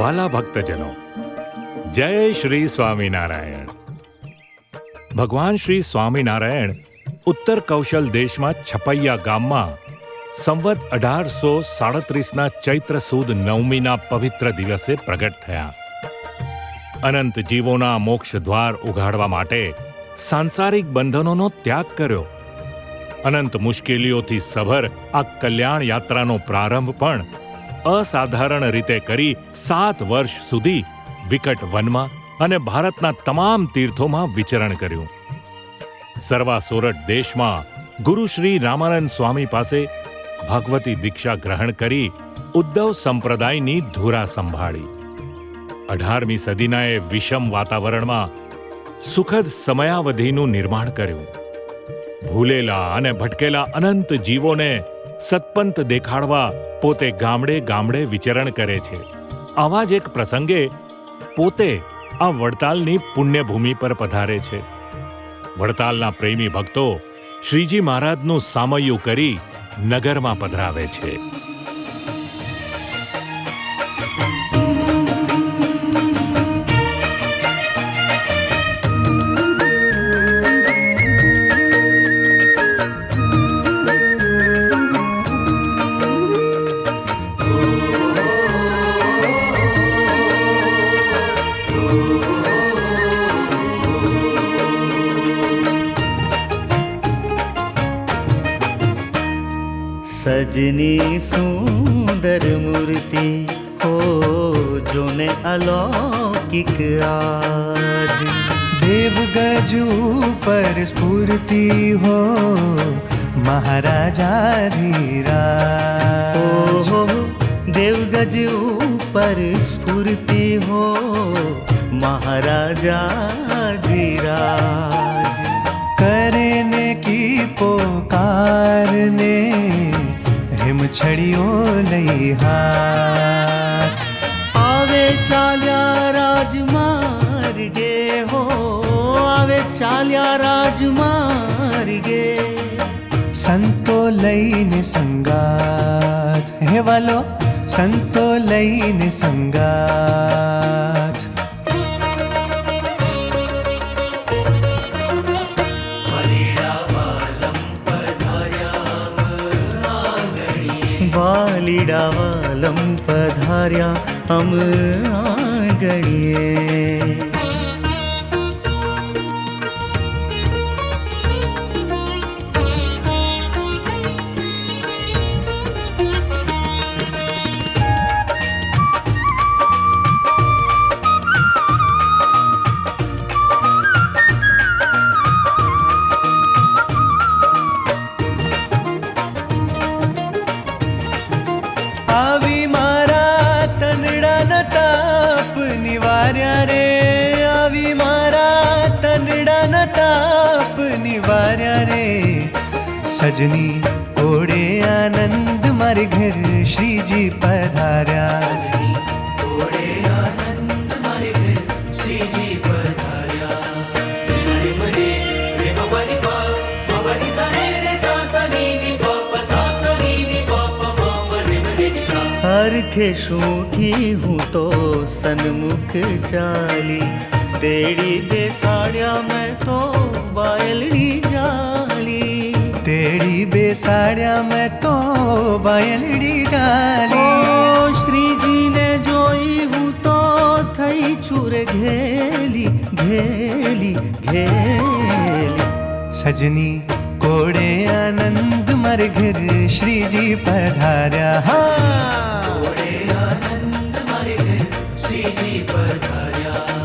વાલા ભક્તજનો, જય શ્રી સ્વામિનારાયણ. ભગવાન શ્રી સ્વામિનારાયણ ઉત્તર કૌશલ દેશમાં છપૈયા ગામમાં સંવત 1837ના ચૈત્ર સુદ 9મીના પવિત્ર દિવસે પ્રગટ થયા. અનંત જીવોના મોક્ષ દ્વાર ઉઘાડવા માટે સાંસારિક બંધનોનો ત્યાગ કર્યો. અનંત મુશ્કેલીઓથી સભર આ કલ્યાણ યાત્રાનો પ્રારંભ પણ અસાધારણ રીતે કરી 7 વર્ષ સુધી વિકટ વનમાં અને ભારતના તમામ તીર્થોમાં વિચરણ કર્યું. સર્વાસોરઠ દેશમાં ગુરુ શ્રી રામાનંદ સ્વામી પાસે ભાગવતી દીક્ષા ગ્રહણ કરી ઉદ્ધવ સંપ્રદાયની ધુરા સંભાળી. 18મી સદીના એ વિષમ વાતાવરણમાં સુખદ સમયાવધિનું નિર્માણ કર્યું. ભૂલેલા અને ભટકેલા અનંત જીવોને સત્પંથ દેખાડવા પોતે ગામડે ગામડે વિચરણ કરે છે. આવા જ એક પ્રસંગે પોતે આ વડતાલની પુણ્યભૂમિ પર પધારે છે. વડતાલના પ્રેમી ભક્તો શ્રીજી મહારાજનું સામૈયું કરી નગરમાં પધરાવે છે. સજની સુંદર મૂર્તિ હો જોને અલૌકિક આજ. દેવગજ ઉપર સ્ફૂર્તિ હો મહારાજાધીરાજ. ઓહો દેવગજ ઉપર સ્ફૂર્તિ હો મહારાજાધીરાજ. કરને કી પોકારને હિમછડીઓ લઈ હાથ. આવે ચાલ્યા રાજમાર્ગે હો આવે ચાલ્યા રાજમાર્ગે. સંતો લઈને સંગાથ હે વાલો, સંતો લઈને સંગાથ. વાલીડા વાલમ પધાર્યા અમ આંગણીએ. આવી મારા તનડાના તાપ નિવાર્યા રે, આવી મારા તનડાના તાપ નિવાર્યા રે. સજની ઓડે આનંદ મારે ઘર શ્રીજી પધાર્યા. હરખે શૂઠી હું તો સન્મુખ ચાલી. તેડી બેસાડ્યા મેં તો બાયલડી જાલી. તેડી બેસાડ્યા મેં તો બાયલડી ચાલી. ઓ શ્રીજીને જોઈ હું તો થઈ છુર ઘેલી ઘેલી ઘેલી. સજની કોડે આનંદ મારે ઘર શ્રીજી પધાર્યા. હા આનંદ મારે ઘર શ્રીજી પધાર્યા.